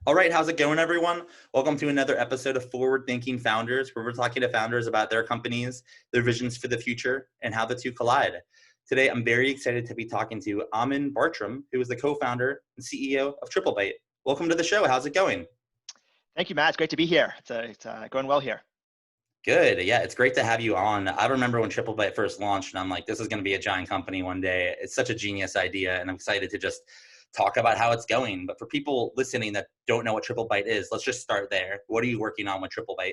All right, how's it going, everyone? Welcome to another episode of Forward Thinking Founders, where we're talking to founders about their companies, their visions for the future, and how the two collide. Today, I'm very excited to be talking to Ammon Bartram, who is the co-founder and CEO of Triplebyte. Welcome to the show. How's it going? Thank you, Matt. It's great to be here. It's going well here. Good. Yeah, it's great to have you on. I remember when Triplebyte first launched, and I'm like, this is going to be a giant company one day. It's such a genius idea, and I'm excited to just talk about how it's going. But for people listening that don't know what Triplebyte is, let's just start there. What are you working on with Triplebyte?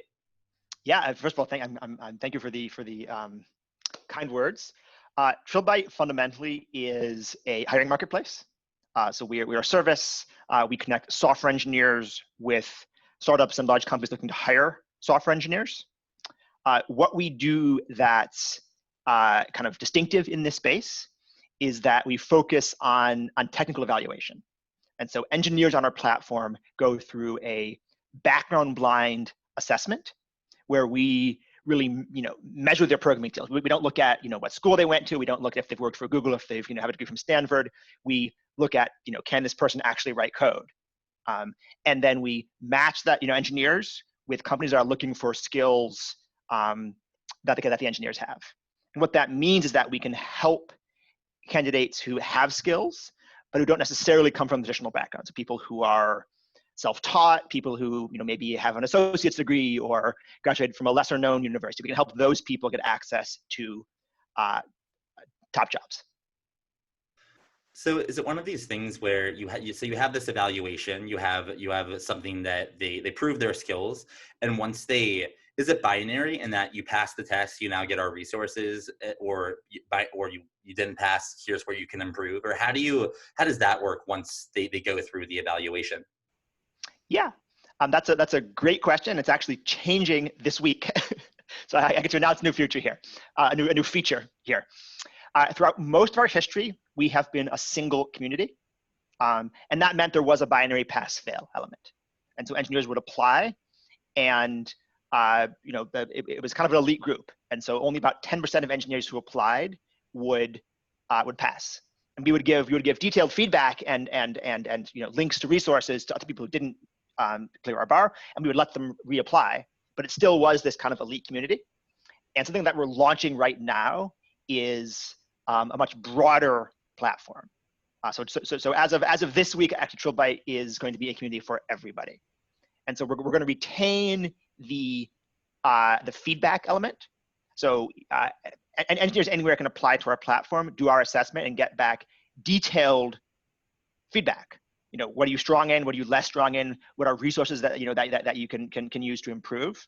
Yeah. First of all, thank you for the kind words. Triplebyte fundamentally is a hiring marketplace. So we're a service. We connect software engineers with startups and large companies looking to hire software engineers. What we do that's kind of distinctive in this space is that we focus on technical evaluation. And so engineers on our platform go through a background blind assessment where we really measure their programming skills. We don't look at what school they went to. We don't look at if they've worked for Google, if they've have a degree from Stanford. We look at can this person actually write code, and then we match that engineers with companies that are looking for skills that the engineers have. And what that means is that we can help candidates who have skills but who don't necessarily come from traditional backgrounds. So people who are self-taught, people who maybe have an associate's degree or graduated from a lesser known university. We can help those people get access to top jobs. So is it one of these things where you have this evaluation, you have something that they prove their skills, and once is it binary in that you pass the test, you now get our resources, or you didn't pass, here's where you can improve? Or how does that work once they go through the evaluation? Yeah, that's a great question. It's actually changing this week. So I get to announce a new feature here, a new feature here. Throughout most of our history, we have been a single community, and that meant there was a binary pass-fail element. And so engineers would apply, and it was kind of an elite group. And so only about 10% of engineers who applied would pass. And we would give detailed feedback and links to resources to other people who didn't clear our bar, and we would let them reapply. But it still was this kind of elite community. And something that we're launching right now is a much broader platform. So as of this week, actually, Triplebyte is going to be a community for everybody. And so we're going to retain the feedback element. So engineers anywhere can apply to our platform, do our assessment, and get back detailed feedback. What are you strong in? What are you less strong in? What are resources that that you can use to improve?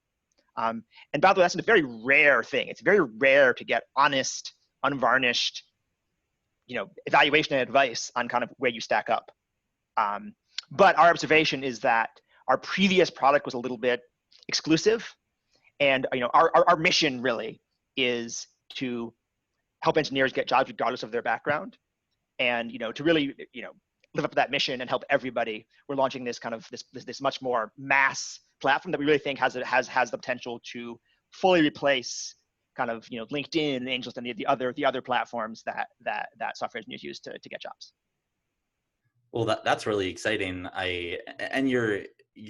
And by the way, that's a very rare thing. It's very rare to get honest, unvarnished, evaluation and advice on kind of where you stack up. But our observation is that our previous product was a little bit exclusive, and our mission really is to help engineers get jobs regardless of their background, and to really live up to that mission and help everybody. We're launching this kind of this much more mass platform that we really think has the potential to fully replace kind of LinkedIn, and Angels, and the other platforms that software engineers use to get jobs. Well, that's really exciting. And your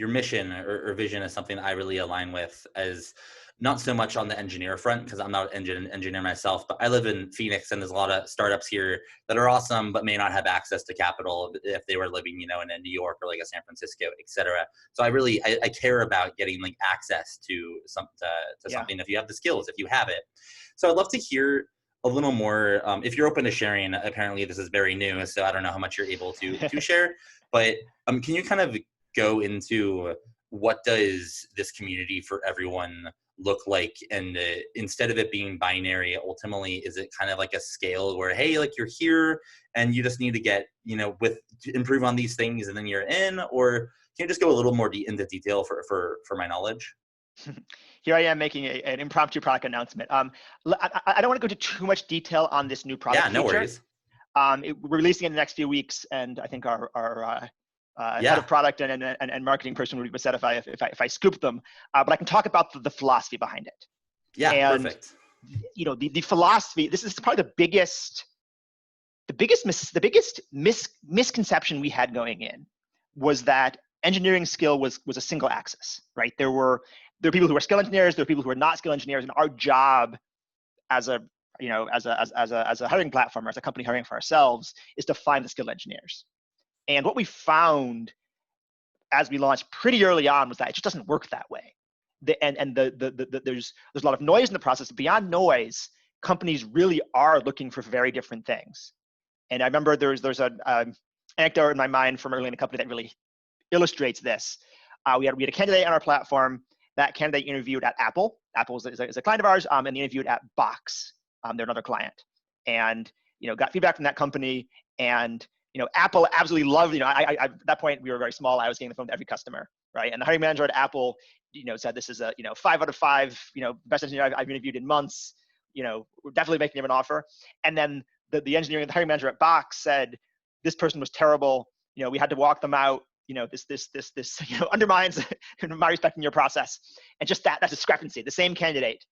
mission or vision is something I really align with, as not so much on the engineer front, because I'm not an engineer myself, but I live in Phoenix, and there's a lot of startups here that are awesome, but may not have access to capital if they were living, in a New York or like a San Francisco, et cetera. So I care about getting like access to something if you have the skills, if you have it. So I'd love to hear a little more, if you're open to sharing. Apparently this is very new, so I don't know how much you're able to share, but can you kind of go into what does this community for everyone look like? And instead of it being binary, ultimately, is it kind of like a scale where, hey, like you're here and you just need to get, improve on these things and then you're in? Or can you just go a little more into detail for my knowledge? Here I am making an impromptu product announcement. I don't want to go into too much detail on this new product. Yeah, no worries. We're releasing it in the next few weeks, and I think our head of product and marketing person would be upset if I scoop them. But I can talk about the philosophy behind it. Yeah, and, perfect. The philosophy. This is probably the biggest misconception we had going in, was that engineering skill was a single axis, right? There were people who were skill engineers, there were people who were not skill engineers, and our job as a as a hiring platform, or as a company hiring for ourselves, is to find the skilled engineers. And what we found as we launched pretty early on was that it just doesn't work that way. There's a lot of noise in the process. Beyond noise, companies really are looking for very different things. And I remember there's an anecdote in my mind from early in the company that really illustrates this. We had a candidate on our platform. That candidate interviewed at Apple. Apple is a client of ours, and they interviewed at Box. They're another client, and got feedback from that company. And Apple absolutely loved. At that point we were very small. I was getting the phone to every customer, right? And the hiring manager at Apple, said this is a 5 out of 5, best engineer I've interviewed in months. We're definitely making him an offer. And then the hiring manager at Box said this person was terrible. We had to walk them out. This undermines my respect in your process. And just that discrepancy, the same candidate.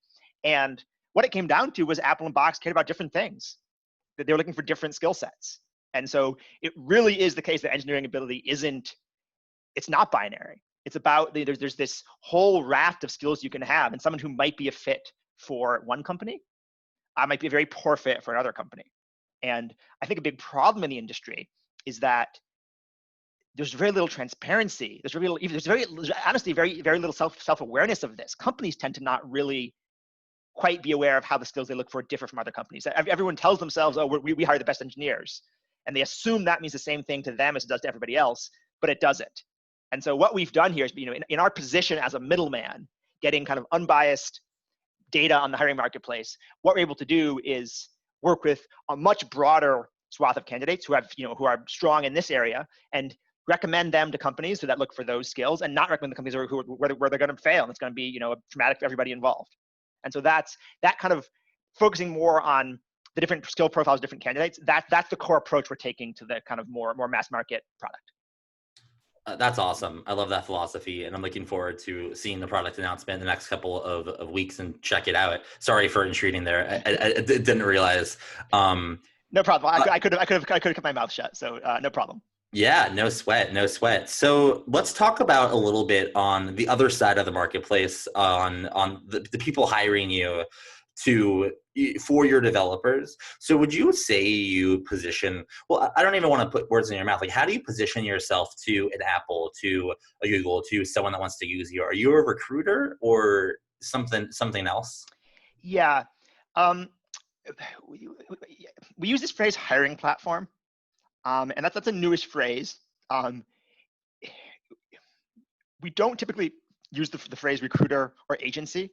And what it came down to was Apple and Box cared about different things. That they were looking for different skill sets. And so it really is the case that engineering ability it's not binary. It's about, there's this whole raft of skills you can have, and someone who might be a fit for one company might be a very poor fit for another company. And I think a big problem in the industry is that there's very little transparency. There's honestly very little self-awareness of this. Companies tend to not really quite be aware of how the skills they look for differ from other companies. Everyone tells themselves, oh, we hire the best engineers. And they assume that means the same thing to them as it does to everybody else, but it doesn't. And so what we've done here is, in our position as a middleman, getting kind of unbiased data on the hiring marketplace, what we're able to do is work with a much broader swath of candidates who are strong in this area, and recommend them to companies that look for those skills, and not recommend the companies where they're going to fail, and it's going to be traumatic for everybody involved. And so that's that kind of focusing more on the different skill profiles, different candidates. That's the core approach we're taking to the kind of more mass market product. That's awesome. I love that philosophy, and I'm looking forward to seeing the product announcement in the next couple of weeks and check it out. Sorry for intruding there. I didn't realize. No problem. I could have kept my mouth shut. So no problem. Yeah, no sweat, no sweat. So let's talk about a little bit on the other side of the marketplace, on the people hiring you for your developers. So would you say you position, well, I don't even want to put words in your mouth. Like, how do you position yourself to an Apple, to a Google, to someone that wants to use you? Are you a recruiter or something else? Yeah. We use this phrase hiring platform. And that's a newish phrase. We don't typically use the phrase recruiter or agency,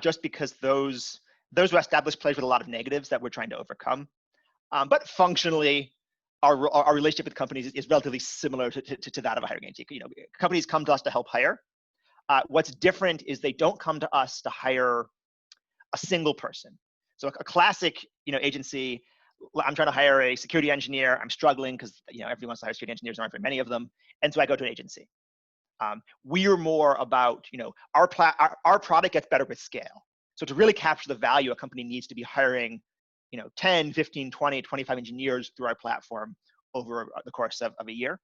just because those are established players with a lot of negatives that we're trying to overcome. But functionally, our relationship with companies is relatively similar to that of a hiring agency. Companies come to us to help hire. What's different is they don't come to us to hire a single person. So a classic agency, I'm trying to hire a security engineer. I'm struggling because everyone wants to hire security engineers. There aren't very many of them, and so I go to an agency. We are more about our product gets better with scale. So to really capture the value, a company needs to be hiring 10, 15, 20, 25 engineers through our platform over the course of a year.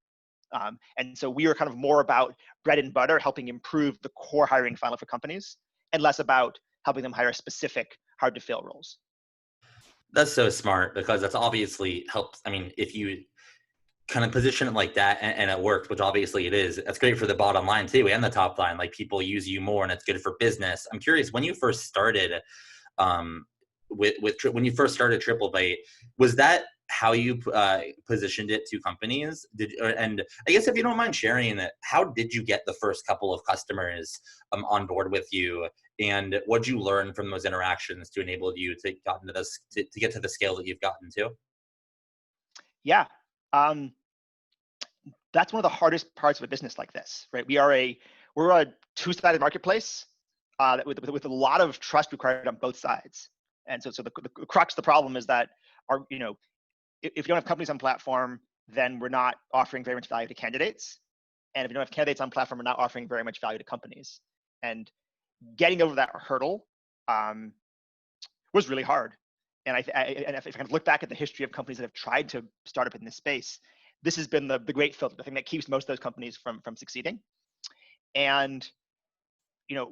And so we are kind of more about bread and butter, helping improve the core hiring funnel for companies, and less about helping them hire specific hard to fill roles. That's so smart, because that's obviously helps. I mean, if you kind of position it like that and it works, which obviously it is, that's great for the bottom line too, and the top line. Like, people use you more, and it's good for business. I'm curious, when you first started when you first started Triplebyte, was that how you positioned it to companies? And I guess, if you don't mind sharing, how did you get the first couple of customers on board with you, and what did you learn from those interactions to enable you to get to the scale that you've gotten to? Yeah, that's one of the hardest parts of a business like this, right? We're a two-sided marketplace with a lot of trust required on both sides. And so the crux of the problem is that if you don't have companies on platform, then we're not offering very much value to candidates. And if you don't have candidates on platform, we're not offering very much value to companies. And getting over that hurdle was really hard. And if I kind of look back at the history of companies that have tried to start up in this space, this has been the great filter, the thing that keeps most of those companies from succeeding. And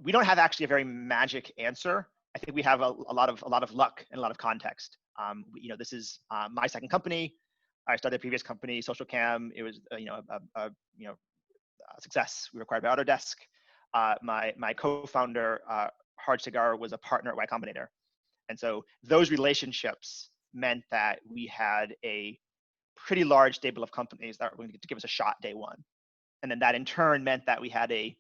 we don't have actually a very magic answer. I think we have a lot of luck and a lot of context. This is my second company. I started a previous company, SocialCam. It was a success. We were acquired by Autodesk. My co-founder, Hard Cigar, was a partner at Y Combinator, and so those relationships meant that we had a pretty large stable of companies that were going to give us a shot day one, and then that in turn meant that we had a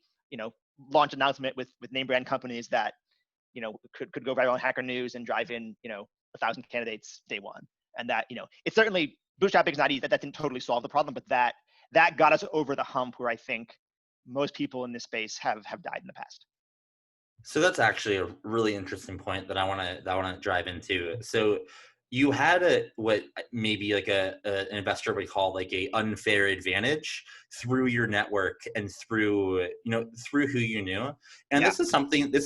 launch announcement with name brand companies that could go viral on Hacker News and drive in 1,000 candidates day one. And that it's certainly, bootstrapping is not easy. That didn't totally solve the problem, but that got us over the hump where I think most people in this space have died in the past. So that's actually a really interesting point that I want to drive into. So you had what maybe like an investor would call like a unfair advantage through your network and through who you knew. And Yeah. this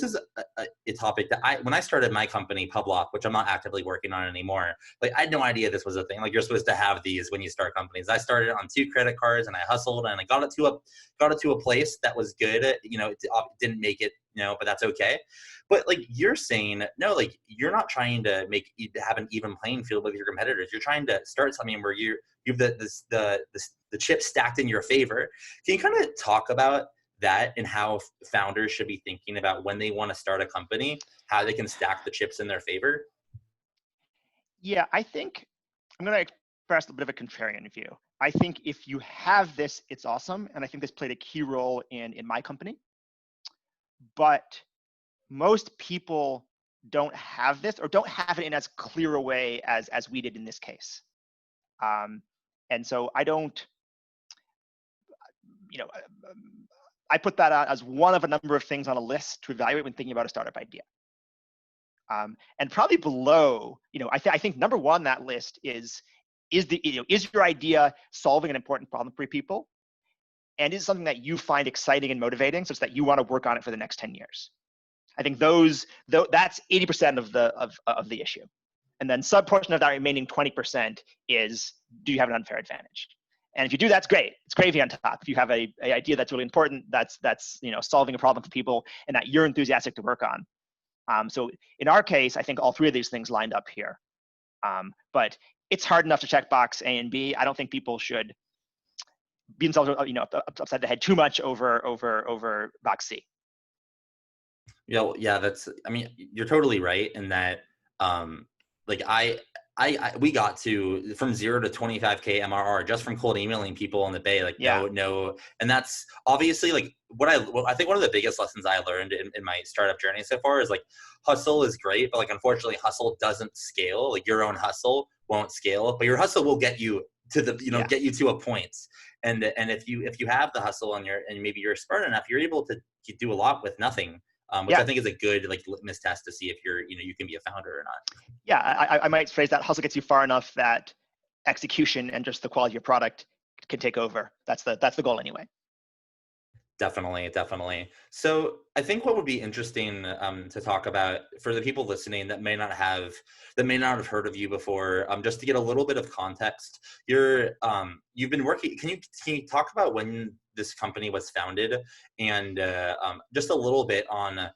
is a topic that when I started my company Publock, which I'm not actively working on anymore, like I had no idea this was a thing. Like you're supposed to have these when you start companies. I started on 2 credit cards and I hustled and I got it to a place that was good. It didn't make it, but that's okay. But like you're saying, no, like you're not trying to have an even playing field with your competitors. You're trying to start something where you have the chips stacked in your favor. Can you kind of talk about that and how founders should be thinking about when they want to start a company, how they can stack the chips in their favor? Yeah, I think I'm going to express a bit of a contrarian view. I think if you have this, it's awesome, and I think this played a key role in my company. But most people don't have this, or don't have it in as clear a way as we did in this case. And so I don't, I put that out as one of a number of things on a list to evaluate when thinking about a startup idea. And probably below, I think number one on that list is your idea solving an important problem for people, and is something that you find exciting and motivating, such that you want to work on it for the next 10 years. I think that's 80% of the issue. And then sub portion of that remaining 20% is, do you have an unfair advantage? And if you do, that's great. It's gravy on top. If you have a idea that's really important, that's solving a problem for people and that you're enthusiastic to work on. So in our case, I think all three of these things lined up here. But it's hard enough to check box A and B. I don't think people should be themselves, upside the head too much over box C. Yeah, you're totally right in that. Like we got to from 0 to 25K MRR just from cold emailing people in the Bay. Like no, and that's obviously like what I think one of the biggest lessons I learned in my startup journey so far is like hustle is great, but like unfortunately hustle doesn't scale. Like your own hustle won't scale, but your hustle will get you to the get you to a point. And if you have the hustle and maybe you're smart enough, you're able to do a lot with nothing. Which I think is a good like litmus test to see if you can be a founder or not. Yeah, I might phrase that: hustle gets you far enough that execution and just the quality of your product can take over. That's the goal anyway. Definitely. So I think what would be interesting to talk about for the people listening that may not have heard of you before, just to get a little bit of context, you've been working. Can you talk about when this company was founded and just a little bit on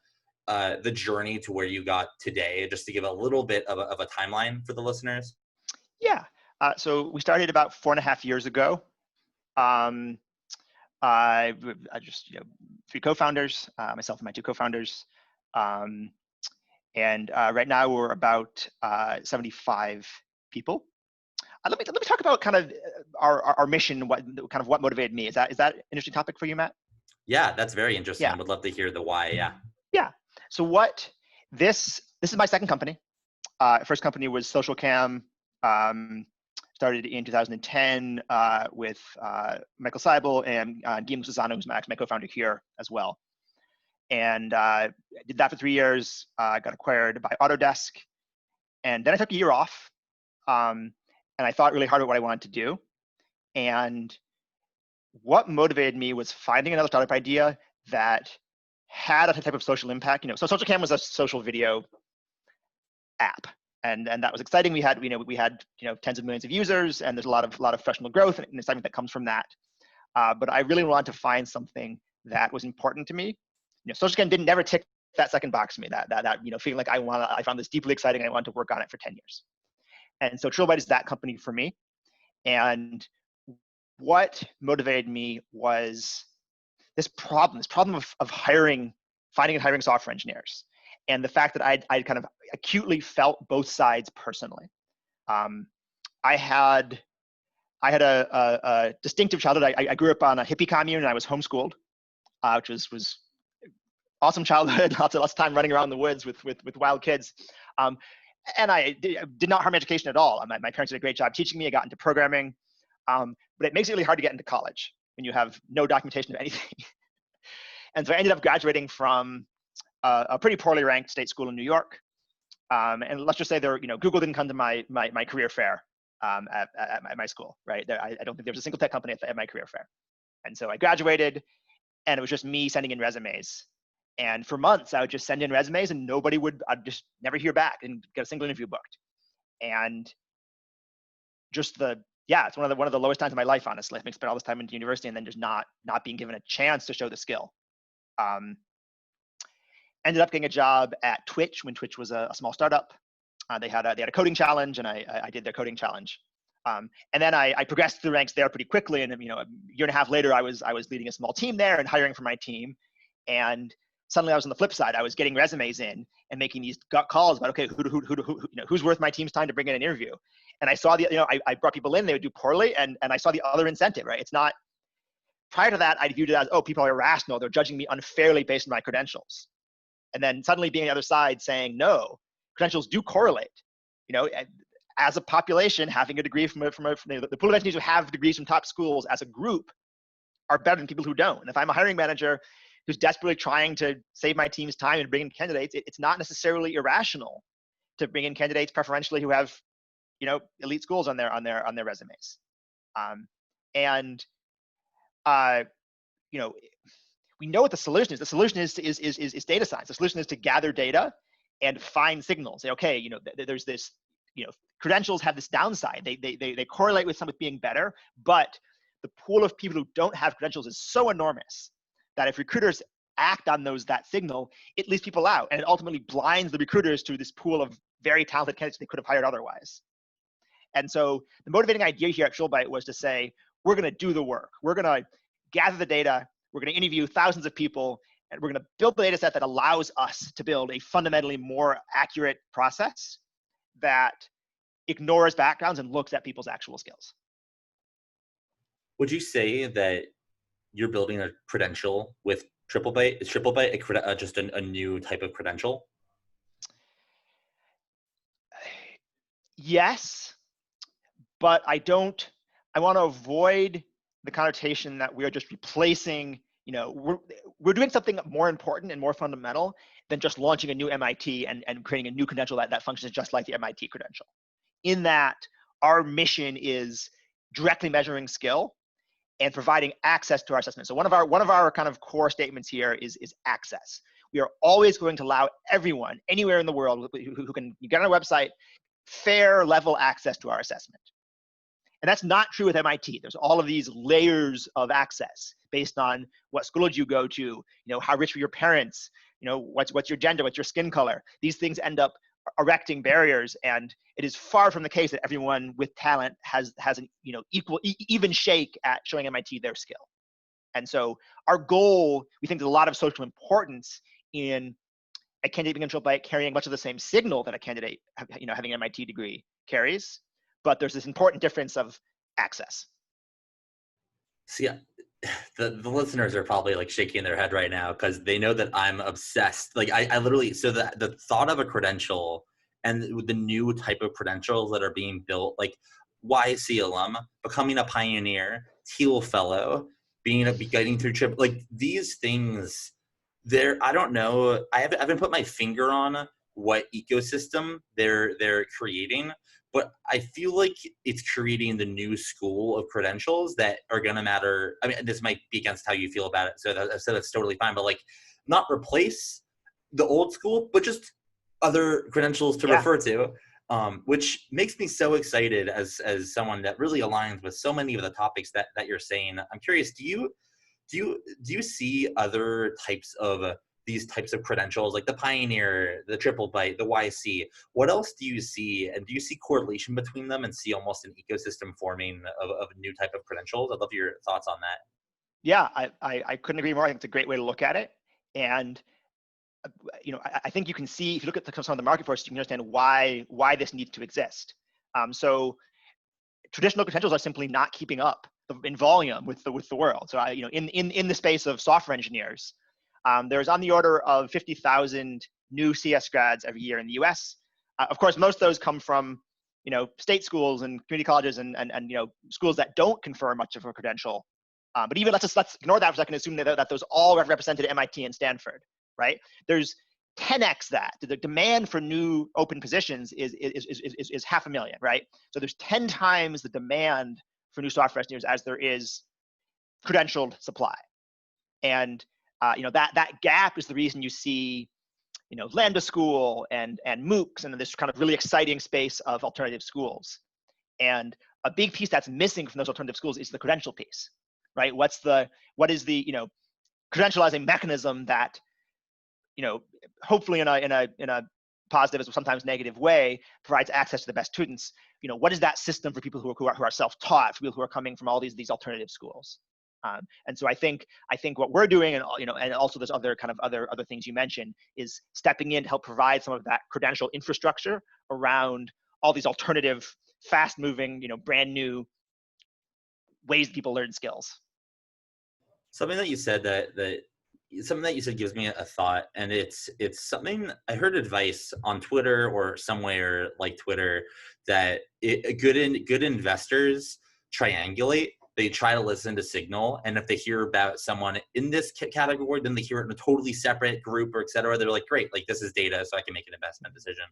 the journey to where you got today, just to give a little bit of a timeline for the listeners? Yeah. So we started about 4.5 years ago. I just 3 co-founders, myself and my 2 co-founders, and right now we're about 75 people. Let me talk about kind of our mission, what motivated me. Is that an interesting topic for you, Matt? Yeah, that's very interesting. Yeah. I would love to hear the why. Yeah. Yeah. So this is my second company. First company was SocialCam. Started in 2010 with Michael Seibel and Guillaume Susano, who's my co-founder here as well. And did that for 3 years. Got acquired by Autodesk, and then I took a year off. And I thought really hard about what I wanted to do. And what motivated me was finding another startup idea that had a type of social impact. So SocialCam was a social video app. and that was exciting. We had tens of millions of users, and there's a lot of professional growth and excitement that comes from that. But I really wanted to find something that was important to me. Social scan didn't never tick that second box for me. That feeling like I found this deeply exciting. And I wanted to work on it for 10 years. And so Triplebyte is that company for me. And what motivated me was this problem of finding and hiring software engineers, and the fact that I'd kind of acutely felt both sides personally. I had a distinctive childhood. I grew up on a hippie commune, and I was homeschooled, which was awesome childhood. lots of time running around the woods with wild kids. And I did not harm education at all. My parents did a great job teaching me. I got into programming, but it makes it really hard to get into college when you have no documentation of anything. And so I ended up graduating from a pretty poorly ranked state school in New York. And let's just say Google didn't come to my career fair at my school, right? I don't think there was a single tech company at my career fair. And so I graduated, and it was just me sending in resumes. And for months, I would just send in resumes, and I'd just never hear back and get a single interview booked. And just it's one of the lowest times of my life, honestly. I spent all this time in university and then just not being given a chance to show the skill. Ended up getting a job at Twitch when Twitch was a small startup. They had a coding challenge, and I did their coding challenge. And then I progressed through the ranks there pretty quickly. And a year and a half later, I was leading a small team there and hiring for my team. And suddenly I was on the flip side. I was getting resumes in and making these gut calls about, okay, who's worth my team's time to bring in an interview? And I saw I brought people in, they would do poorly, and I saw the other incentive, right? It's not, prior to that, I viewed it as, oh, people are irrational. They're judging me unfairly based on my credentials. And then suddenly being on the other side saying, no, credentials do correlate. As a population, having a degree from the pool of engineers who have degrees from top schools as a group are better than people who don't. And if I'm a hiring manager who's desperately trying to save my team's time and bring in candidates, it's not necessarily irrational to bring in candidates preferentially who have, elite schools on their resumes. We know what the solution is. The solution is data science. The solution is to gather data and find signals. Say, okay, there's this, credentials have this downside. They correlate with some being better, but the pool of people who don't have credentials is so enormous that if recruiters act on that signal, it leaves people out, and it ultimately blinds the recruiters to this pool of very talented candidates they could have hired otherwise. And so the motivating idea here at Triplebyte was to say, we're going to do the work. We're going to gather the data. We're going to interview thousands of people, and we're going to build the data set that allows us to build a fundamentally more accurate process that ignores backgrounds and looks at people's actual skills. Would you say that you're building a credential with Triplebyte? Is Triplebyte just a new type of credential? Yes, but I want to avoid the connotation that we are just replacing, we're doing something more important and more fundamental than just launching a new MIT and creating a new credential that functions just like the MIT credential. In that, our mission is directly measuring skill and providing access to our assessment. So one of our kind of core statements here is access. We are always going to allow everyone, anywhere in the world, who can get on our website, fair level access to our assessment. And that's not true with MIT. There's all of these layers of access based on what school did you go to, how rich were your parents, what's your gender, what's your skin color. These things end up erecting barriers, and it is far from the case that everyone with talent has an even shake at showing MIT their skill. And so our goal, we think there's a lot of social importance in a candidate being in Triplebyte carrying much of the same signal that a candidate having an MIT degree carries, but there's this important difference of access. See, the listeners are probably like shaking their head right now because they know that I'm obsessed. Like I literally, so the thought of a credential and the new type of credentials that are being built, like YC alum, becoming a pioneer, Teal fellow, getting through trip, like these things, I don't know. I haven't put my finger on what ecosystem they're creating, but I feel like it's creating the new school of credentials that are going to matter. I mean, this might be against how you feel about it, so that's totally fine. But like, not replace the old school, but just other credentials to refer to. which makes me so excited as someone that really aligns with so many of the topics that you're saying. I'm curious, do you see other types of these types of credentials, like the Pioneer, the Triplebyte, the YC? What else do you see, and do you see correlation between them and see almost an ecosystem forming of a new type of credentials? I'd love your thoughts on that. Yeah, I couldn't agree more. I think it's a great way to look at it. And I think you can see, if you look at some of the market forces, you can understand why this needs to exist. So traditional credentials are simply not keeping up in volume with the world. So in the space of software engineers, there's on the order of 50,000 new CS grads every year in the US. Of course, most of those come from state schools and community colleges and schools that don't confer much of a credential. But even let's ignore that for a second, assume that those all represented MIT and Stanford, right? There's 10x that. The demand for new open positions is 500,000, right? So there's 10 times the demand for new software engineers as there is credentialed supply. And that gap is the reason you see Lambda School and MOOCs and this kind of really exciting space of alternative schools. And a big piece that's missing from those alternative schools is the credential piece, right? What is the credentializing mechanism that hopefully in a positive as sometimes negative way provides access to the best students? What is that system for people who are self-taught, for people who are coming from all these alternative schools? And so I think what we're doing, and and also there's other things you mentioned, is stepping in to help provide some of that credential infrastructure around all these alternative, fast-moving, brand new ways that people learn skills. Something that you said gives me a thought, and it's something I heard advice on Twitter or somewhere like Twitter that good investors triangulate. They try to listen to signal, and if they hear about someone in this category, then they hear it in a totally separate group or et cetera. They're like, great, like this is data, so I can make an investment decision.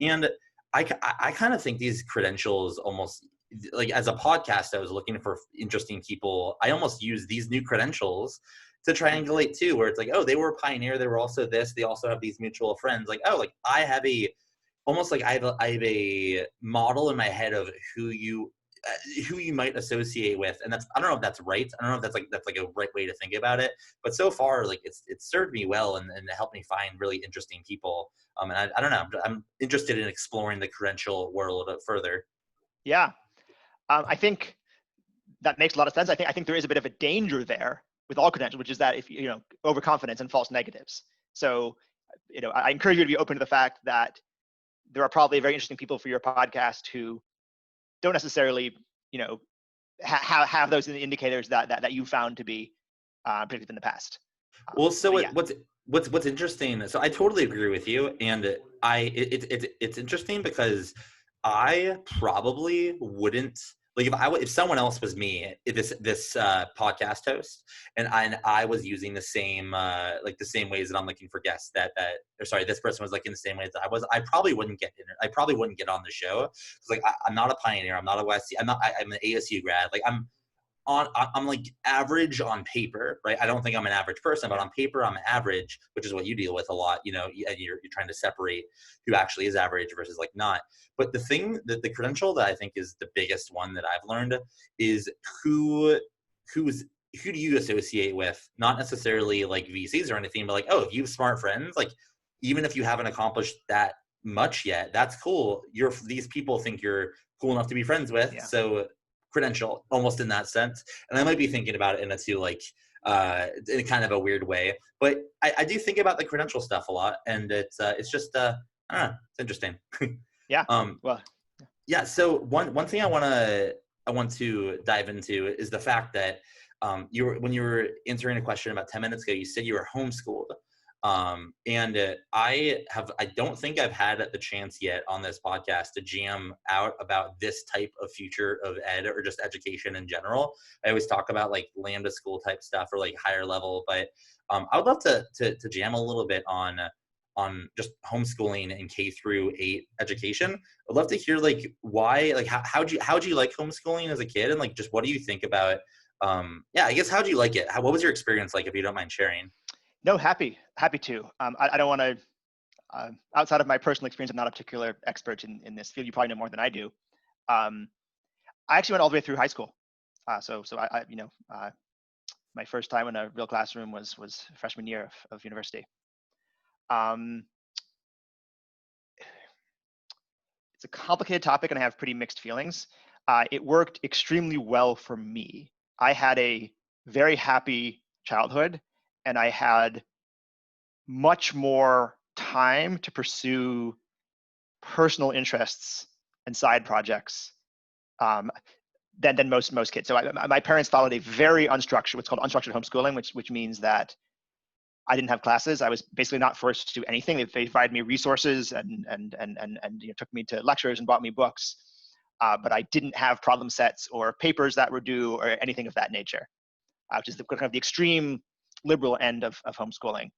And I kind of think these credentials almost, like as a podcast, I was looking for interesting people. I almost use these new credentials to triangulate too, where it's like, oh, they were a pioneer. They were also this. They also have these mutual friends. Like, oh, like I have a model in my head of who you might associate with, and I don't know if that's right. I don't know if that's like a right way to think about it. But so far, like it's served me well and helped me find really interesting people. And I don't know. I'm interested in exploring the credential world further. Yeah, I think that makes a lot of sense. I think there is a bit of a danger there with all credentials, which is that if overconfidence and false negatives. So I encourage you to be open to the fact that there are probably very interesting people for your podcast who don't necessarily have those indicators that you found to be predictive in the past. Well, so what's interesting, so I totally agree with you, and it's interesting because I probably wouldn't, like, if someone else was me, this podcast host, and I was using the same the same ways that I'm looking for guests this person was like in the same ways that I was, I probably wouldn't get on the show, because like I'm not a pioneer, I'm not a WestC, I'm an ASU grad, like I'm like average on paper, right? I don't think I'm an average person, but on paper I'm average, which is what you deal with a lot, and you're trying to separate who actually is average versus like not. But the thing that the credential that I think is the biggest one that I've learned is who do you associate with, not necessarily like VCs or anything, but like, oh, if you have smart friends, like even if you haven't accomplished that much yet, that's cool. These people think you're cool enough to be friends with. Yeah. So credential almost in that sense. And I might be thinking about it in in kind of a weird way, but I do think about the credential stuff a lot, and it's just I don't know, it's interesting. Yeah. Yeah. So one thing I want to dive into is the fact that when you were answering a question about 10 minutes ago, you said you were homeschooled. And I don't think I've had the chance yet on this podcast to jam out about this type of future of ed or just education in general. I always talk about like Lambda School type stuff or like higher level, but I would love to jam a little bit on just homeschooling and K-8 education. I'd love to hear like why, like how'd you like homeschooling as a kid, and like just what do you think about I guess how'd you like it? What was your experience like, if you don't mind sharing? No, happy to. I don't want to outside of my personal experience, I'm not a particular expert in this field. You probably know more than I do. Um, I actually went all the way through high school. So my first time in a real classroom was freshman year of university. Um, it's a complicated topic, and I have pretty mixed feelings. It worked extremely well for me. I had a very happy childhood, and I had much more time to pursue personal interests and side projects um, than most kids. So my parents followed a very unstructured, what's called unstructured homeschooling, which means that I didn't have classes. I was basically not forced to do anything. They provided me resources and took me to lectures and bought me books. But I didn't have problem sets or papers that were due or anything of that nature, which is kind of the extreme liberal end of homeschooling.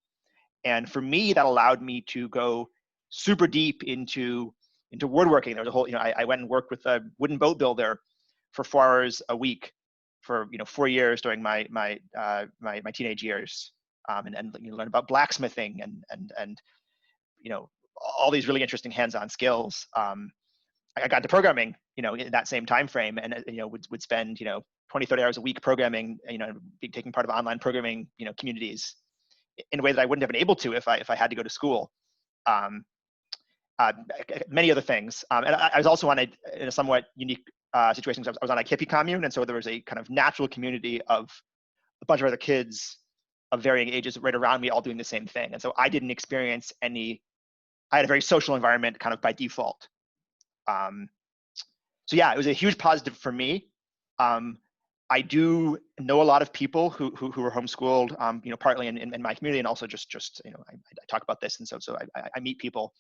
And for me, that allowed me to go super deep into woodworking. There was a whole, I went and worked with a wooden boat builder for 4 hours a week for 4 years during my teenage years, and learn about blacksmithing and all these really interesting hands-on skills. I got to programming, in that same time frame, and would spend 20, 30 hours a week programming, taking part of online programming communities in a way that I wouldn't have been able to if I had to go to school. Um, Many other things. And I was also in a somewhat unique situation. I was on a hippie commune, and so there was a kind of natural community of a bunch of other kids of varying ages right around me all doing the same thing. And so I didn't experience I had a very social environment kind of by default. So yeah, it was a huge positive for me. I do know a lot of people who were homeschooled, partly in my community, and also just I talk about this, and so I meet people,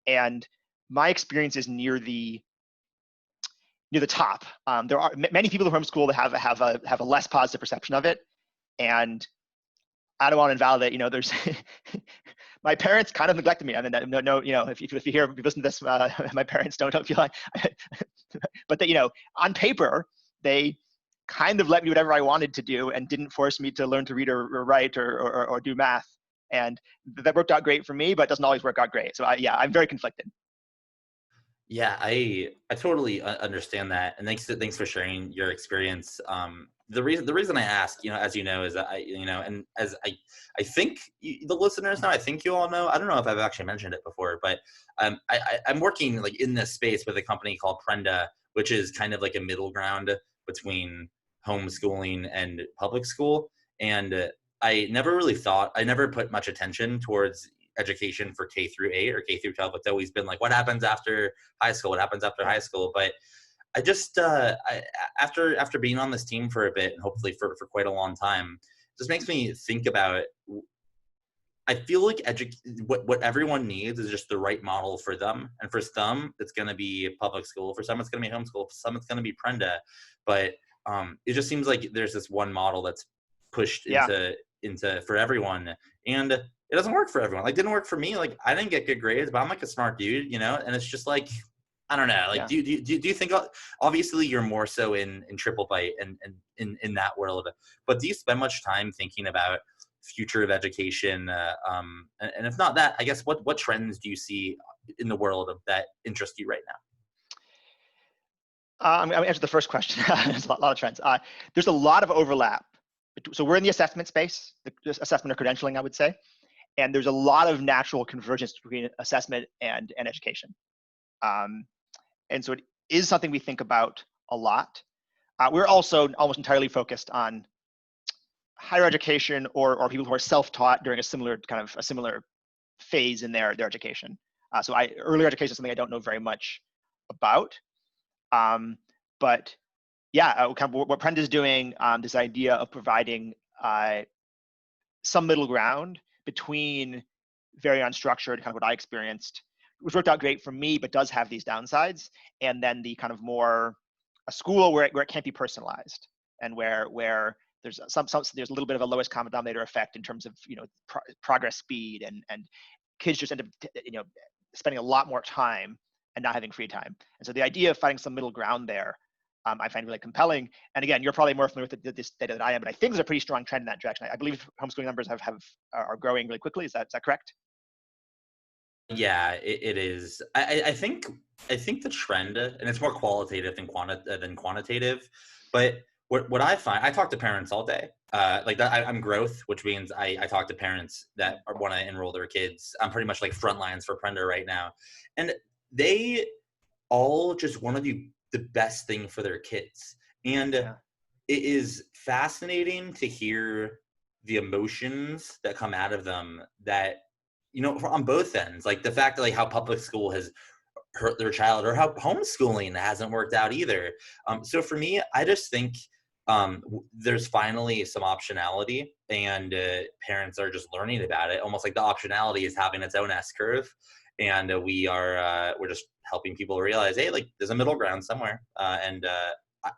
and my experience is near the top. There are many people who homeschool that have a less positive perception of it, and I don't want to invalidate. There's my parents kind of neglected me. I mean, no, if you hear, if you listen to this, my parents don't feel like, but they, on paper, they kind of let me whatever I wanted to do and didn't force me to learn to read or write or do math. And that worked out great for me, but it doesn't always work out great. So I'm very conflicted. Yeah, I totally understand that, and thanks for sharing your experience. The reason I ask, as you know, is that and as I think the listeners know, I think you all know. I don't know if I've actually mentioned it before, but I'm working like in this space with a company called Prenda, which is kind of like a middle ground between homeschooling and public school. And I never put much attention towards education for K through 8 or K through 12. It's always been like, what happens after high school? What happens after high school? But I just, after being on this team for a bit, and hopefully for quite a long time, it just makes me think about, I feel like what everyone needs is just the right model for them. And for some, it's going to be public school. For some, it's going to be homeschool. For some, it's going to be Prenda. But it just seems like there's this one model that's pushed Yeah. into for everyone, and it doesn't work for everyone. Like, it didn't work for me. Like, I didn't get good grades, but I'm like a smart dude, and it's just like, I don't know. Like, Yeah. do you think, obviously you're more so in Triplebyte and in that world, but do you spend much time thinking about future of education? And if not that, I guess what trends do you see in the world of that interest you right now? I'm going to answer the first question. There's a lot of trends. There's a lot of overlap. So we're in the assessment space, the assessment or credentialing, I would say. And there's a lot of natural convergence between assessment and education. And so it is something we think about a lot. We're also almost entirely focused on higher education or people who are self-taught during a similar phase in their education. So earlier education is something I don't know very much about. But yeah, kind of what Prenda is doing, this idea of providing some middle ground between very unstructured, kind of what I experienced, which worked out great for me, but does have these downsides, and then the kind of more a school where it can't be personalized, and where there's there's a little bit of a lowest common denominator effect in terms of progress speed, and kids just end up spending a lot more time and not having free time. And so the idea of finding some middle ground there, I find really compelling. And again, you're probably more familiar with this data than I am, but I think there's a pretty strong trend in that direction. I believe homeschooling numbers are growing really quickly. Is that correct? Yeah, it is. I think the trend, and it's more qualitative than quantitative, but what I find, I talk to parents all day. Like that, I'm growth, which means I talk to parents that want to enroll their kids. I'm pretty much like front lines for Prender right now, and they all just want to do the best thing for their kids. And Yeah. it is fascinating to hear the emotions that come out of them that, on both ends, like the fact that like how public school has hurt their child or how homeschooling hasn't worked out either. So for me, I just think there's finally some optionality, and parents are just learning about it. Almost like the optionality is having its own S curve, and we're just helping people realize, hey, like there's a middle ground somewhere. And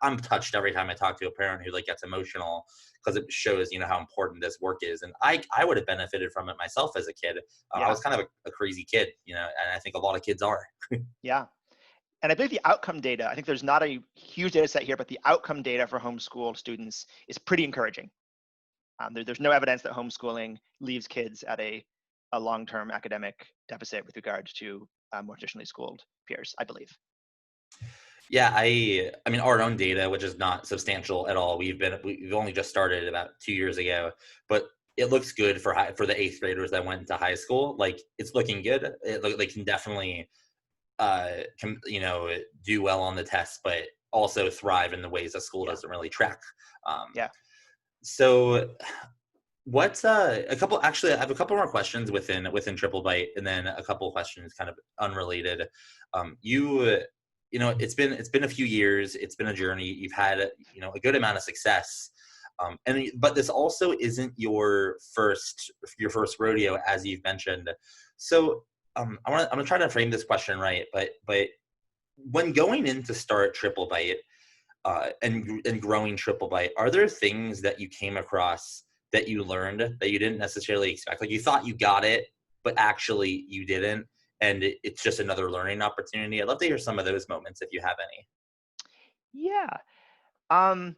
I'm touched every time I talk to a parent who like gets emotional because it shows how important this work is. And I would have benefited from it myself as a kid. I Yeah. was kind of a crazy kid, and I think a lot of kids are. Yeah. And I believe the outcome data, I think there's not a huge data set here, but the outcome data for homeschool students is pretty encouraging. There's no evidence that homeschooling leaves kids at a long-term academic deficit with regards to more traditionally schooled peers, I believe. Yeah, I mean our own data, which is not substantial at all. We've only just started about 2 years ago, but it looks good for the eighth graders that went into high school. Like it's looking good. They can definitely do well on the tests, but also thrive in the ways that school Yeah. doesn't really track. Um, Yeah. so what's a couple? Actually, I have a couple more questions within Triplebyte, and then a couple of questions kind of unrelated. It's been a few years. It's been a journey. You've had a good amount of success, but this also isn't your first rodeo, as you've mentioned. So I'm gonna try to frame this question right, but when going in to start Triplebyte, and growing Triplebyte, are there things that you came across that you learned that you didn't necessarily expect? Like you thought you got it, but actually you didn't, and it's just another learning opportunity. I'd love to hear some of those moments if you have any. Yeah. Um,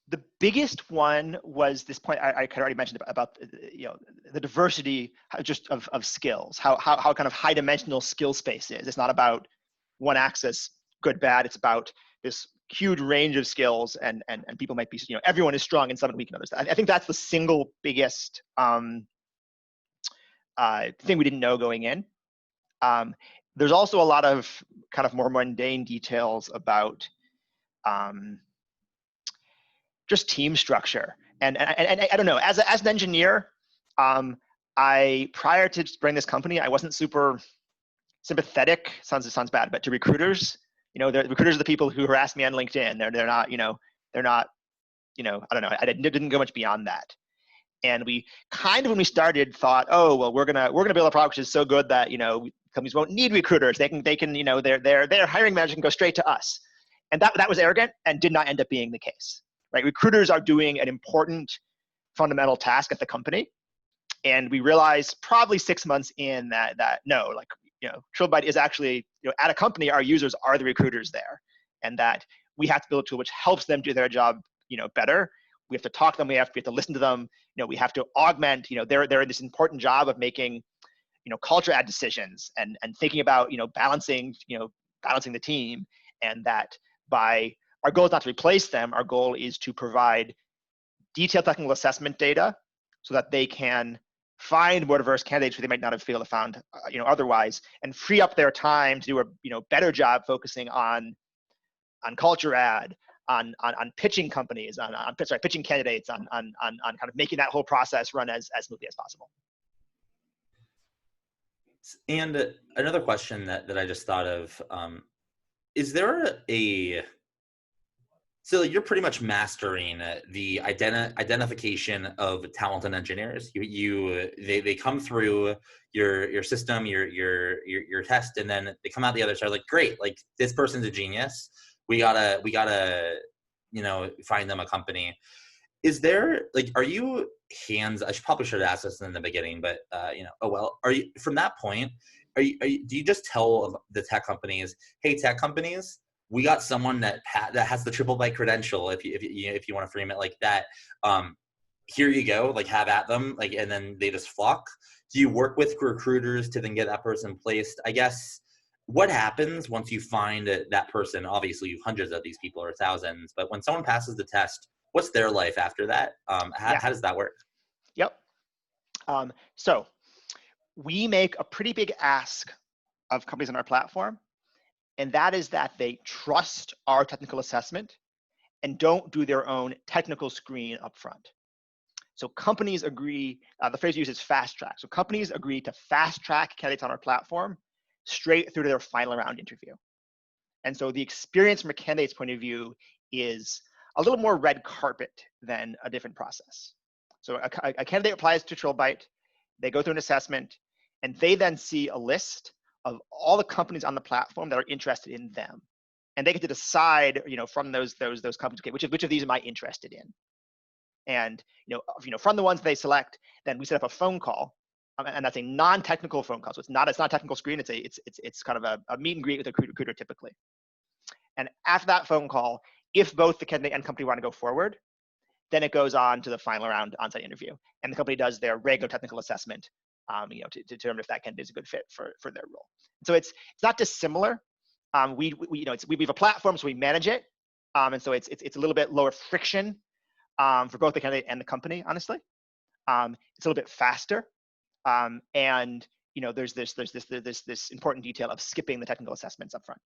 the biggest one was this point I kind of already mentioned about the diversity just of skills, how kind of high dimensional skill space is. It's not about one axis, good, bad. It's about this huge range of skills, and people might be, everyone is strong in some and weak in others. I think that's the single biggest thing we didn't know going in. There's also a lot of kind of more mundane details about just team structure. And I don't know, as an engineer, I, prior to running this company, I wasn't super sympathetic, sounds bad, but to recruiters. The recruiters are the people who harass me on LinkedIn. They're not, they're not, I don't know, I didn't go much beyond that. And we kind of, when we started, thought, oh well, we're gonna build a product which is so good that companies won't need recruiters. They can their hiring manager can go straight to us. And that was arrogant and did not end up being the case. Right? Recruiters are doing an important fundamental task at the company, and we realized probably 6 months in that no, like Triplebyte is actually at a company, our users are the recruiters there, and that we have to build a tool which helps them do their job better. We have to talk to them. We have to listen to them. We have to augment. They're in this important job of making culture add decisions and thinking about balancing the team, and that by our goal is not to replace them. Our goal is to provide detailed technical assessment data so that they can find more diverse candidates who they might not have failed to found otherwise, and free up their time to do a better job focusing on culture add, on pitching companies, pitching candidates, on kind of making that whole process run as smoothly as possible. And another question that I just thought of, is there so you're pretty much mastering the identification of talented engineers. They come through your system, your test, and then they come out the other side like, great, like this person's a genius. We gotta find them a company. Is there are you I probably should have asked this in the beginning, but oh well. Are you from that point? Do you just tell the tech companies, hey, tech companies, we got someone that has the Triplebyte credential, if you want to frame it like that. here you go, like have at them, like, and then they just flock? Do you work with recruiters to then get that person placed? I guess what happens once you find that person? Obviously, you've hundreds of these people or thousands, but when someone passes the test, what's their life after that? Yeah. How does that work? Yep. So we make a pretty big ask of companies on our platform, and that is that they trust our technical assessment and don't do their own technical screen up front. So companies agree, the phrase used is fast track. So companies agree to fast track candidates on our platform straight through to their final round interview. And so the experience from a candidate's point of view is a little more red carpet than a different process. So a candidate applies to Triplebyte, they go through an assessment, and they then see a list of all the companies on the platform that are interested in them. And they get to decide, from those companies, okay, which of these am I interested in? And from the ones they select, then we set up a phone call, and that's a non-technical phone call. So it's not a technical screen. It's kind of a meet and greet with a recruiter typically. And after that phone call, if both the candidate and company want to go forward, then it goes on to the final round on-site interview, and the company does their regular technical assessment, to determine if that candidate is a good fit for their role. So it's not dissimilar. We have a platform, so we manage it, and so it's a little bit lower friction for both the candidate and the company. Honestly, it's a little bit faster, and there's this important detail of skipping the technical assessments up front.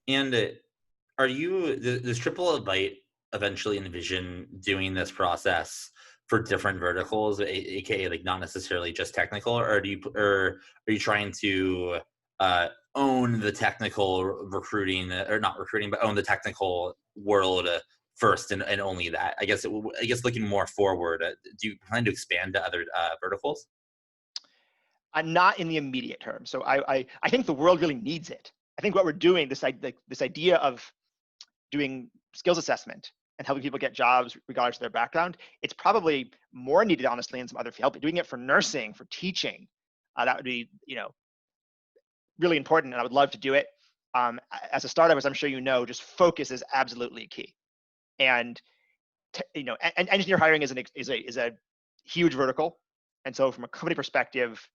And does Triplebyte eventually envision doing this process for different verticals, aka like not necessarily just technical, or are you trying to own the technical recruiting, or not recruiting, but own the technical world first and only that? I guess looking more forward, do you plan to expand to other verticals? Not in the immediate term. So I think the world really needs it. I think what we're doing, this idea of doing skills assessment and helping people get jobs regardless of their background, it's probably more needed, honestly, in some other field. But doing it for nursing, for teaching, that would be, really important, and I would love to do it. As a startup, as I'm sure you know, just focus is absolutely key. And engineer hiring is a huge vertical, and so from a company perspective,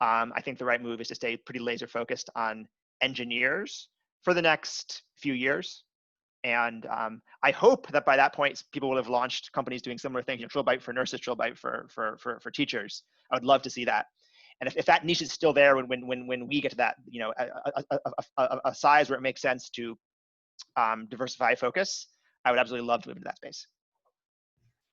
I think the right move is to stay pretty laser focused on engineers for the next few years. And I hope that by that point, people will have launched companies doing similar things. Triplebyte for nurses, Triplebyte for teachers. I would love to see that. And if that niche is still there when we get to that, a size where it makes sense to diversify focus, I would absolutely love to move into that space.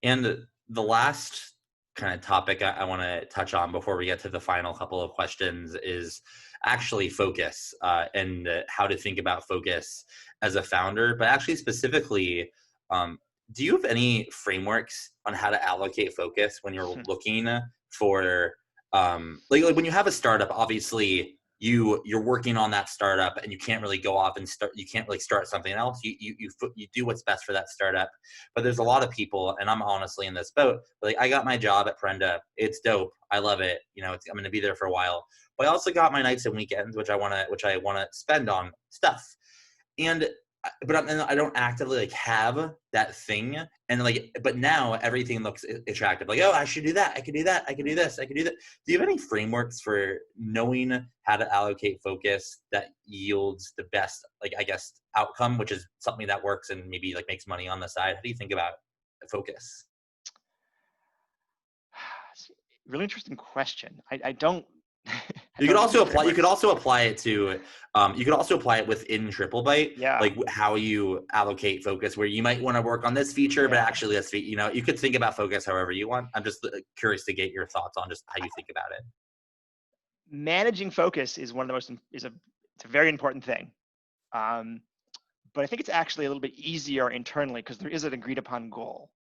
And the last kind of topic I want to touch on before we get to the final couple of questions is actually focus, and how to think about focus as a founder, but actually specifically, do you have any frameworks on how to allocate focus when you're looking for, like when you have a startup, obviously you're working on that startup and you can't really go off and you can't really start something else. You do what's best for that startup. But there's a lot of people, and I'm honestly in this boat, like I got my job at Prenda. It's dope. I love it. I'm going to be there for a while. But I also got my nights and weekends, which I want to spend on stuff. And I don't actively like have that thing, and but now everything looks attractive. Like, oh, I should do that. I could do that. I could do this. I could do that. Do you have any frameworks for knowing how to allocate focus that yields the best, like, I guess, outcome, which is something that works and maybe like makes money on the side? How do you think about focus? Really interesting question. I don't. You could also apply. You could also apply it to. You could also apply it within Triplebyte, Yeah. like how you allocate focus. Where you might want to work on this feature, but actually, you could think about focus however you want. I'm just curious to get your thoughts on just how you think about it. Managing focus is one of the most it's a very important thing, but I think it's actually a little bit easier internally because there is an agreed upon goal.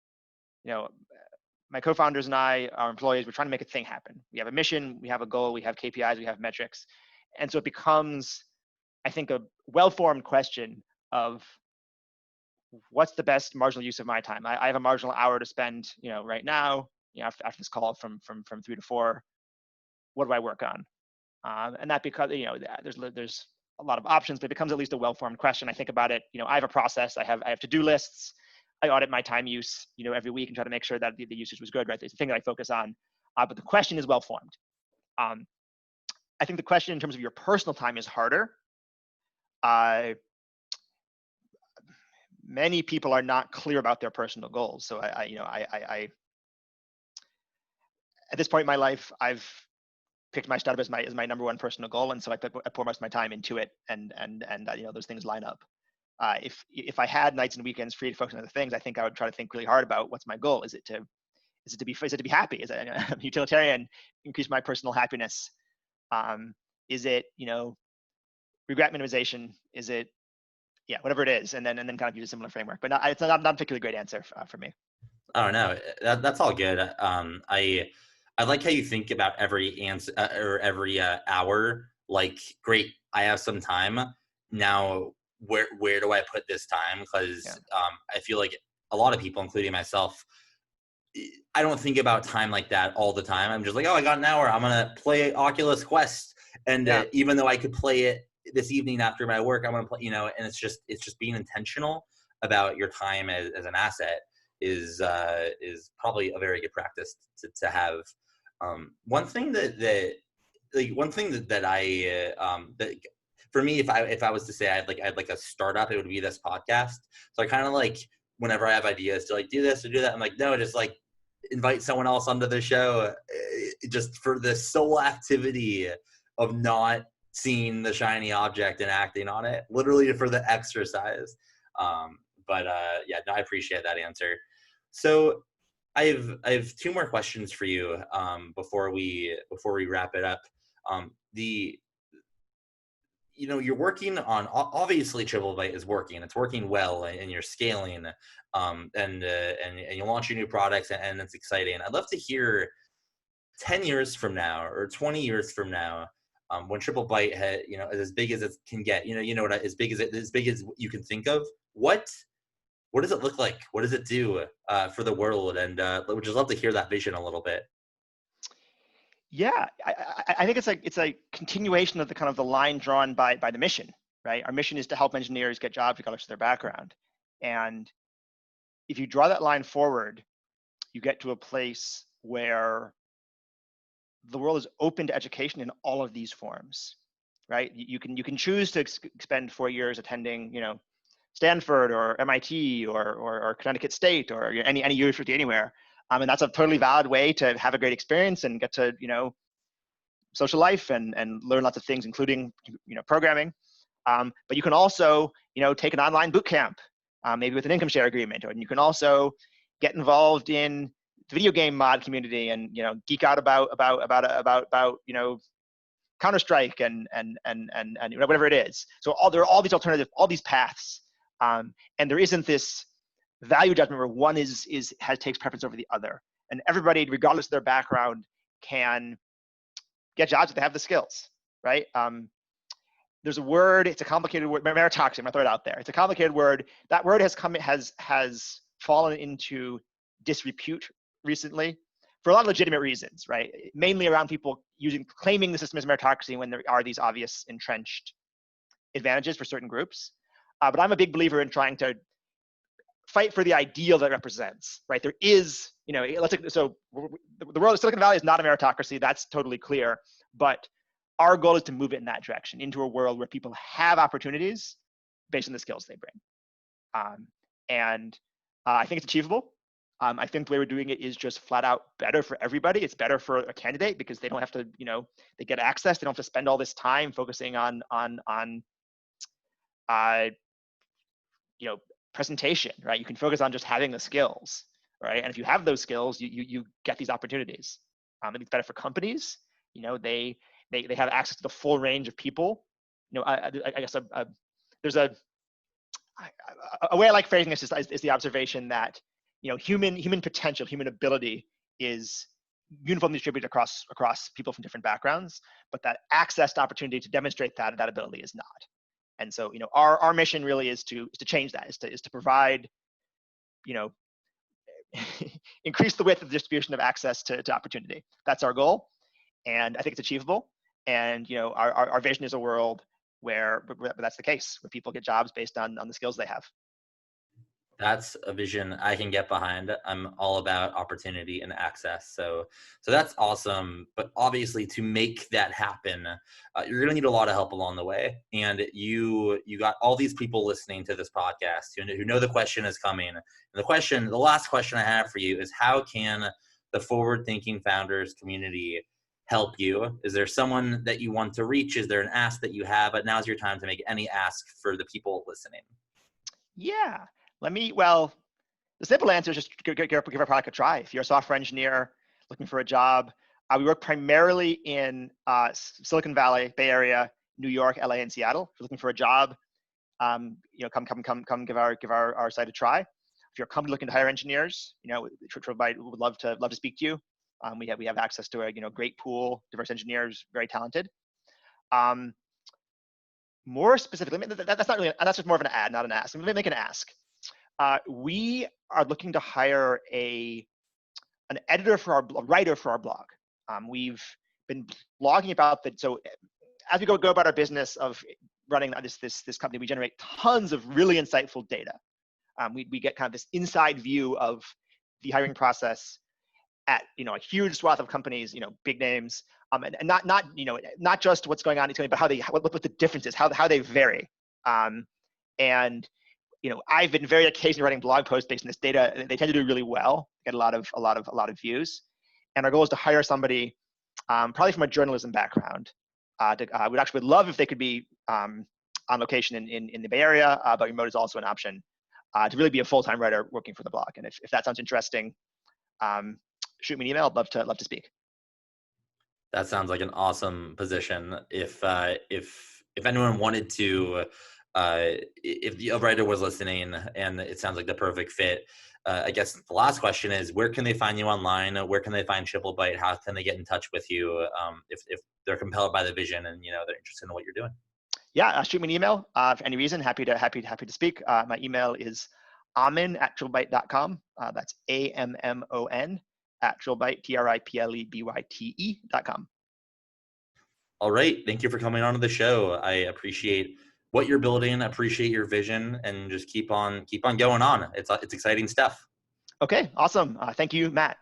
My co-founders and I, our employees, we're trying to make a thing happen. We have a mission, we have a goal, we have KPIs, we have metrics. And so it becomes, I think, a well-formed question of what's the best marginal use of my time? I have a marginal hour to spend, right now, after this call from 3 to 4, what do I work on? And that because, there's a lot of options, but it becomes at least a well-formed question. I think about it, I have a process, I have to-do lists. I audit my time use, every week and try to make sure that the usage was good, right? It's the thing that I focus on. But the question is well formed. I think the question in terms of your personal time is harder. Many people are not clear about their personal goals. So I at this point in my life, I've picked my startup as my number one personal goal, and so I pour most of my time into it, and those things line up. If I had nights and weekends free to focus on other things, I think I would try to think really hard about what's my goal. Is it to be happy? Is it a utilitarian, increase my personal happiness? Is it regret minimization? Is it whatever it is, and then kind of use a similar framework. But it's not a particularly great answer for me. I don't know. That's all good. I like how you think about every answer or every hour. Like, great, I have some time now. Where do I put this time? Because I feel like a lot of people, including myself, I don't think about time like that all the time. I'm just like, oh, I got an hour. I'm gonna play Oculus Quest, and even though I could play it this evening after my work, I'm gonna play. And it's just being intentional about your time as an asset is probably a very good practice to have. One thing that for me, if I was to say I'd like a startup, it would be this podcast. So I kind of like, whenever I have ideas to like do this or do that, I'm like, no, just like invite someone else onto the show, just for the sole activity of not seeing the shiny object and acting on it, literally for the exercise. No, I appreciate that answer. So I have two more questions for you before we wrap it up. You're working on, obviously Triplebyte is working. It's working well, and you're scaling, and you're launching new products, and it's exciting. I'd love to hear 10 years from now or 20 years from now, when Triplebyte is as big as it can get. As big as you can think of. What does it look like? What does it do for the world? And would just love to hear that vision a little bit. Yeah, I think it's a continuation of the kind of the line drawn by the mission, right? Our mission is to help engineers get jobs regardless of their background. And if you draw that line forward, you get to a place where the world is open to education in all of these forms, right? You can choose to spend 4 years attending, Stanford or MIT or Connecticut State or any university anywhere. And that's a totally valid way to have a great experience and get to, social life and learn lots of things, including, programming. But you can also, take an online boot camp, maybe with an income share agreement, and you can also get involved in the video game mod community and, geek out about Counter-Strike and whatever it is. So there are all these alternatives, all these paths, and there isn't this value judgment where one takes preference over the other. And everybody, regardless of their background, can get jobs if they have the skills, right? There's a word, it's a complicated word, meritocracy, I'm gonna throw it out there. It's a complicated word. That word has fallen into disrepute recently for a lot of legitimate reasons, right? Mainly around people claiming the system as meritocracy when there are these obvious entrenched advantages for certain groups. But I'm a big believer in trying to fight for the ideal that it represents, right? There is, so the world of Silicon Valley is not a meritocracy, that's totally clear, but our goal is to move it in that direction, into a world where people have opportunities based on the skills they bring. I think it's achievable. I think the way we're doing it is just flat out better for everybody. It's better for a candidate because they don't have to, they get access. They don't have to spend all this time focusing on presentation, right? You can focus on just having the skills, right? And if you have those skills, you get these opportunities. It's better for companies. They have access to the full range of people. I guess there's a way I like phrasing this is the observation that human potential, human ability is uniformly distributed across people from different backgrounds, but that access to opportunity to demonstrate that ability is not. And so, our mission really is to change that, is to provide, increase the width of the distribution of access to opportunity. That's our goal, and I think it's achievable. And our vision is a world where that's the case, where people get jobs based on the skills they have. That's a vision I can get behind. I'm all about opportunity and access. So that's awesome. But obviously, to make that happen, you're going to need a lot of help along the way. And you got all these people listening to this podcast who know the question is coming. And the last question I have for you is, how can the forward-thinking founders community help you? Is there someone that you want to reach? Is there an ask that you have? But now's your time to make any ask for the people listening. Yeah. Well, the simple answer is just give our product a try. If you're a software engineer looking for a job, we work primarily in Silicon Valley, Bay Area, New York, LA, and Seattle. If you're looking for a job, come give our site a try. If you're a company looking to hire engineers, Triplebyte would love to speak to you. We have access to a great pool, diverse engineers, very talented. More specifically, that's just more of an ad, not an ask. Let me make an ask. We are looking to hire an editor a writer for our blog. We've been blogging about that. So as we go about our business of running this company, we generate tons of really insightful data. We get kind of this inside view of the hiring process at a huge swath of companies, big names, and not just what's going on each company, but what the difference is, how they vary. And I've been very occasionally writing blog posts based on this data. They tend to do really well, get a lot of views. And our goal is to hire somebody, probably from a journalism background. We'd actually love if they could be on location in the Bay Area, but remote is also an option, to really be a full-time writer working for the blog. And if that sounds interesting, shoot me an email. I'd love to speak. That sounds like an awesome position. If anyone wanted to, if the writer was listening, and it sounds like the perfect fit, I guess the last question is, where can they find you online? Where can they find Triplebyte? How can they get in touch with you if they're compelled by the vision and they're interested in what you're doing? Yeah, shoot me an email for any reason. Happy to speak. My email is ammon@triplebyte.com. That's AMMON @Triplebyte, TRIPLEBYTE.com. All right. Thank you for coming on to the show. I appreciate what you're building, appreciate your vision, and just keep on going on. It's exciting stuff. Okay, awesome. Thank you, Matt.